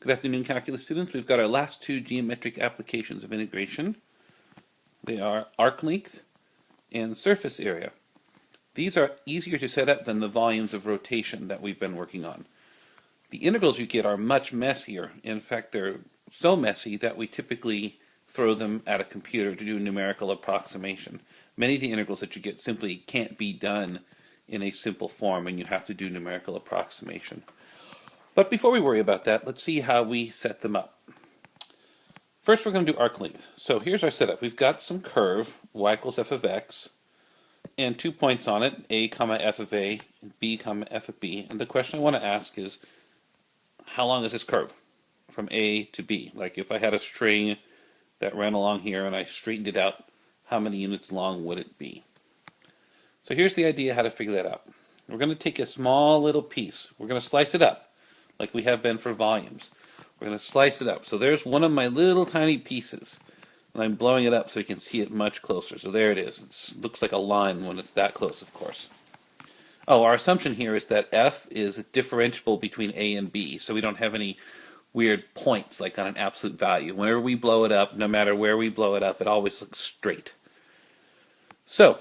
Good afternoon, calculus students. We've got our last two geometric applications of integration. They are arc length and surface area. These are easier to set up than the volumes of rotation that we've been working on. The integrals you get are much messier. In fact, they're so messy that we typically throw them at a computer to do a numerical approximation. Many of the integrals that you get simply can't be done in a simple form, and you have to do numerical approximation. But before we worry about that, let's see how we set them up. First, we're going to do arc length. So here's our setup. We've got some curve, y equals f of x, and 2 points on it, a comma f of a, and b comma f of b. And the question I want to ask is, how long is this curve from a to b? Like if I had a string that ran along here and I straightened it out, how many units long would it be? So here's the idea how to figure that out. We're going to take a small little piece. We're going to slice it up, like we have been for volumes. We're going to slice it up. So there's one of my little tiny pieces. And I'm blowing it up so you can see it much closer. So there it is. It looks like a line when it's that close, of course. Oh, our assumption here is that f is differentiable between a and b. So we don't have any weird points like on an absolute value. Whenever we blow it up, no matter where we blow it up, it always looks straight. So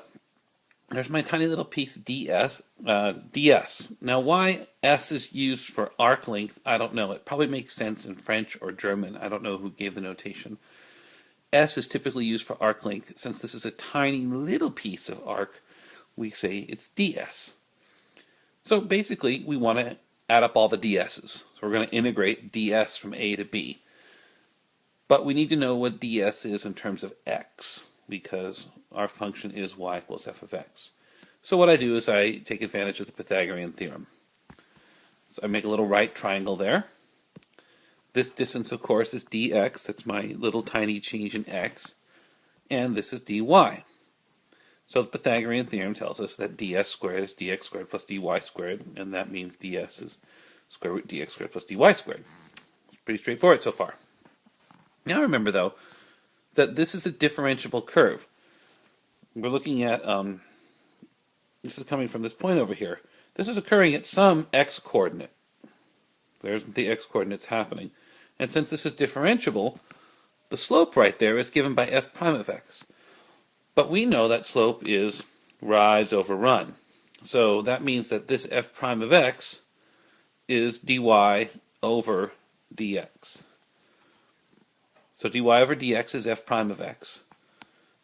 there's my tiny little piece ds. Now why s is used for arc length, I don't know. It probably makes sense in French or German. I don't know who gave the notation. S is typically used for arc length. Since this is a tiny little piece of arc, we say it's ds. So basically we want to add up all the ds's. So we're going to integrate ds from a to b. But we need to know what ds is in terms of x, because our function is y equals f of x. So what I do is I take advantage of the Pythagorean theorem. So I make a little right triangle there. This distance, of course, is dx. That's my little tiny change in x. And this is dy. So the Pythagorean theorem tells us that ds squared is dx squared plus dy squared, and that means ds is square root dx squared plus dy squared. It's pretty straightforward so far. Now remember, though, that this is a differentiable curve. We're looking at, this is coming from this point over here. This is occurring at some x-coordinate. There's the x-coordinates happening. And since this is differentiable, the slope right there is given by f prime of x. But we know that slope is rise over run. So that means that this f prime of x is dy over dx. So dy over dx is f prime of x.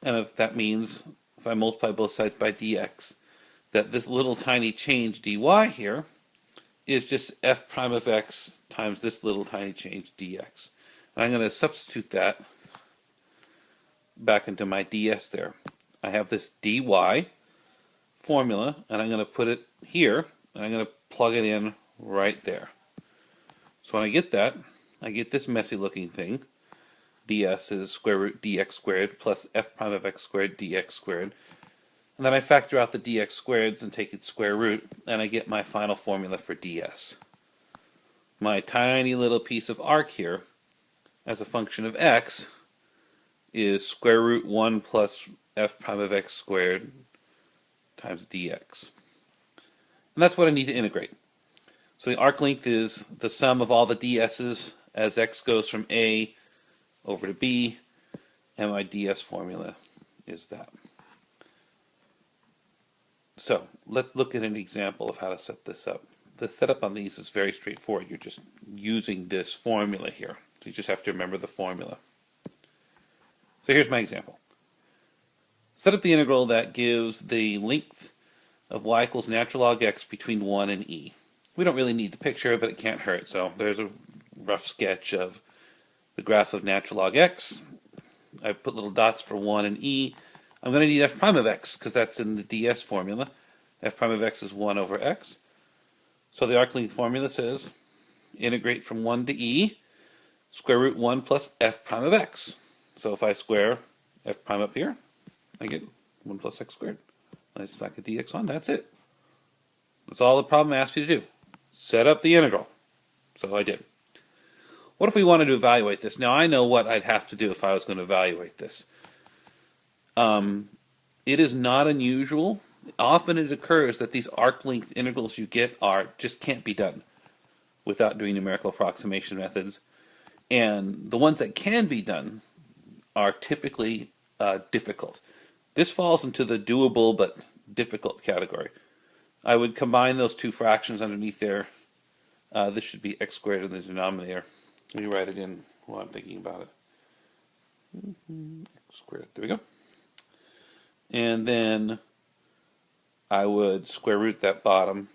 And if that means, if I multiply both sides by dx, that this little tiny change dy here is just f prime of x times this little tiny change dx. And I'm going to substitute that back into my ds there. I have this dy formula, and I'm going to put it here, and I'm going to plug it in right there. So when I get that, I get this messy looking thing. ds is square root dx squared plus f prime of x squared dx squared. And then I factor out the dx squareds and take its square root, and I get my final formula for ds. My tiny little piece of arc here, as a function of x, is square root 1 plus f prime of x squared times dx. And that's what I need to integrate. So the arc length is the sum of all the ds's as x goes from a over to b, and my ds formula is that. So let's look at an example of how to set this up. The setup on these is very straightforward. You're just using this formula here. So you just have to remember the formula. So here's my example. Set up the integral that gives the length of y equals natural log x between 1 and e. We don't really need the picture, but it can't hurt. So there's a rough sketch of the graph of natural log x. I put little dots for 1 and e. I'm going to need f prime of x because that's in the ds formula. F prime of x is 1 over x. So the arc length formula says integrate from 1 to e, square root 1 plus f prime of x. So if I square f prime up here, I get 1 plus x squared. I just back a dx on. That's it. That's all the problem asks you to do. Set up the integral. So I did. What if we wanted to evaluate this? Now I know what I'd have to do if I was going to evaluate this. It is not unusual. Often it occurs that these arc length integrals you get just can't be done. without doing numerical approximation methods. And the ones that can be done are typically difficult. This falls into the doable but difficult category. I would combine those two fractions underneath there. This should be x squared in the denominator. Let me write it in while I'm thinking about it. X squared, there we go. And then I would square root that bottom.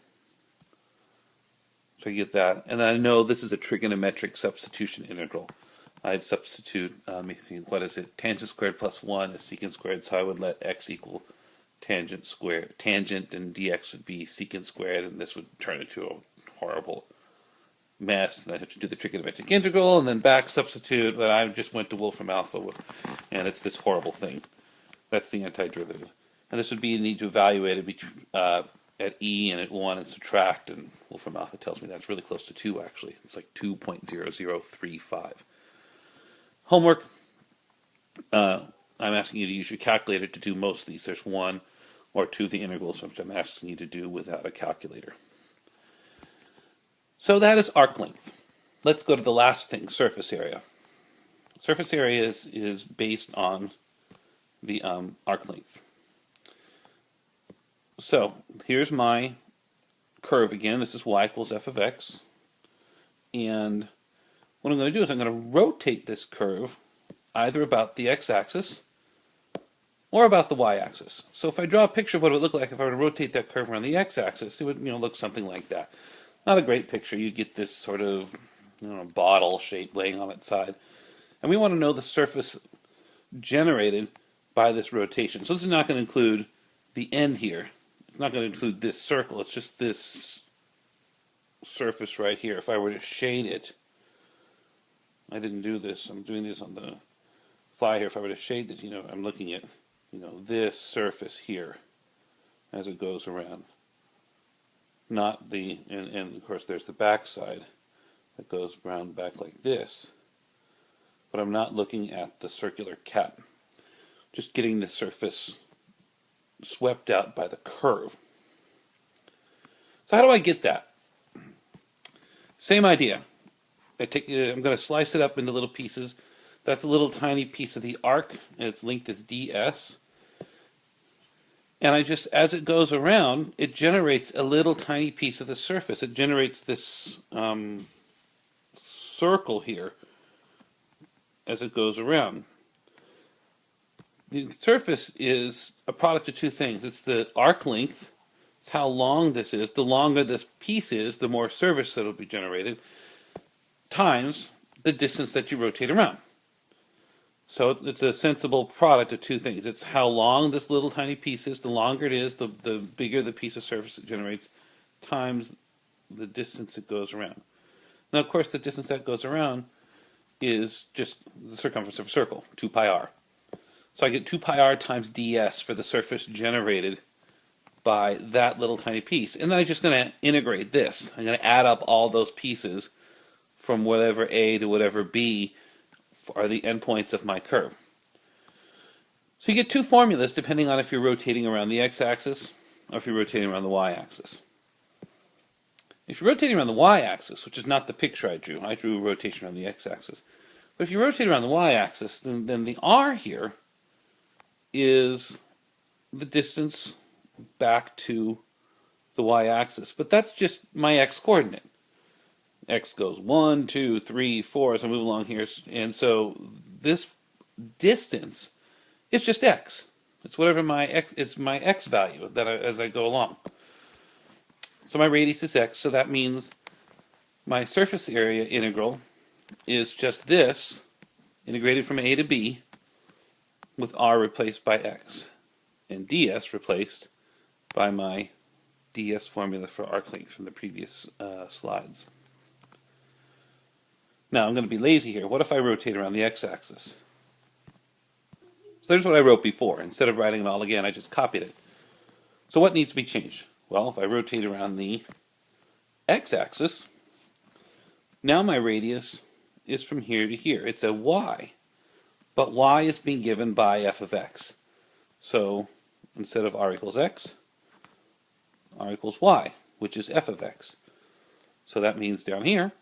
So I get that. And then I know this is a trigonometric substitution integral. I'd substitute, let me see, what is it? Tangent squared plus 1 is secant squared, so I would let x equal tangent squared. Tangent and dx would be secant squared, and this would turn into a horrible mess. And I'd have to do the trigonometric integral and then back substitute, but I just went to Wolfram alpha, and it's this horrible thing. That's the antiderivative. And this would be, you need to evaluate it at e and at 1 and subtract, and Wolfram alpha tells me that's really close to 2 actually. It's like 2.0035. Homework, I'm asking you to use your calculator to do most of these. There's 1 or 2 of the integrals which I'm asking you to do without a calculator. So that is arc length. Let's go to the last thing, surface area. Surface area is based on the arc length. So here's my curve again. This is y equals f of x. And what I'm going to do is I'm going to rotate this curve either about the x-axis or about the y-axis. So if I draw a picture of what it would look like if I were to rotate that curve around the x-axis, it would look something like that. Not a great picture. You get this sort of bottle shape laying on its side. And we want to know the surface generated by this rotation. So this is not going to include the end here. It's not going to include this circle. It's just this surface right here. If I were to shade it, I didn't do this. I'm doing this on the fly here. If I were to shade this, I'm looking at, this surface here as it goes around. Not the, and of course there's the back side that goes around back like this. But I'm not looking at the circular cap. Just getting the surface swept out by the curve. So how do I get that? Same idea. I'm going to slice it up into little pieces. That's a little tiny piece of the arc, and its length is ds. And I just, as it goes around, it generates a little tiny piece of the surface. It generates this circle here as it goes around. The surface is a product of two things. It's the arc length. It's how long this is. The longer this piece is, the more surface that will be generated, times the distance that you rotate around. So it's a sensible product of two things. It's how long this little tiny piece is. The longer it is, the bigger the piece of surface it generates, times the distance it goes around. Now, of course, the distance that goes around is just the circumference of a circle, 2 pi r. So I get 2 pi r times ds for the surface generated by that little tiny piece. And then I'm just going to integrate this. I'm going to add up all those pieces from whatever a to whatever b are the endpoints of my curve. So you get two formulas depending on if you're rotating around the x-axis or if you're rotating around the y-axis. If you're rotating around the y-axis, which is not the picture I drew rotation around the x-axis. But if you rotate around the y-axis, then the r here is the distance back to the y-axis. But that's just my x-coordinate. X goes 1, 2, 3, 4 as I move along here. And so this distance is just x. It's whatever it's my x value as I go along. So my radius is x, so that means my surface area integral is just this, integrated from a to b, with r replaced by x, and ds replaced by my ds formula for arc length from the previous slides. Now I'm going to be lazy here. What if I rotate around the x-axis? So there's what I wrote before. Instead of writing it all again, I just copied it. So what needs to be changed? Well, if I rotate around the x-axis, now my radius is from here to here. It's a y, but y is being given by f of x. So instead of r equals x, r equals y, which is f of x. So that means down here,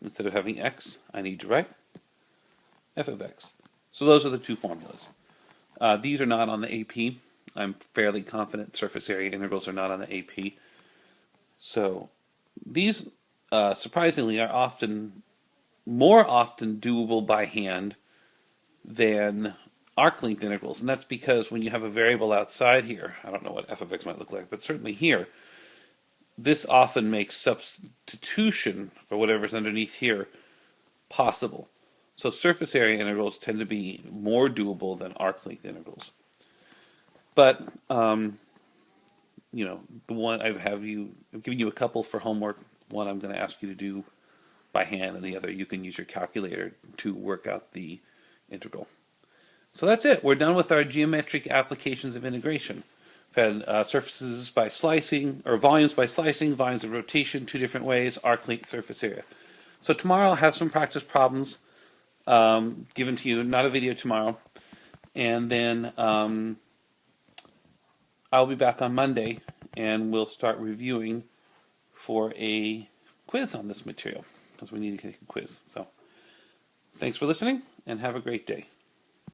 instead of having x, I need to write f of x. So those are the two formulas. These are not on the AP. I'm fairly confident surface area integrals are not on the AP. So these, surprisingly, are more often doable by hand than arc length integrals. And that's because when you have a variable outside here, I don't know what f of x might look like, but certainly here, this often makes substitution for whatever's underneath here possible. So surface area integrals tend to be more doable than arc length integrals. But you know, the one I've given you a couple for homework. One I'm going to ask you to do by hand, and the other you can use your calculator to work out the integral. So that's it. We're done with our geometric applications of integration. We've had surfaces by slicing, or volumes by slicing, volumes of rotation, two different ways, arc length, surface area. So tomorrow I'll have some practice problems given to you, not a video tomorrow. And then I'll be back on Monday, and we'll start reviewing for a quiz on this material, because we need to take a quiz. So thanks for listening, and have a great day.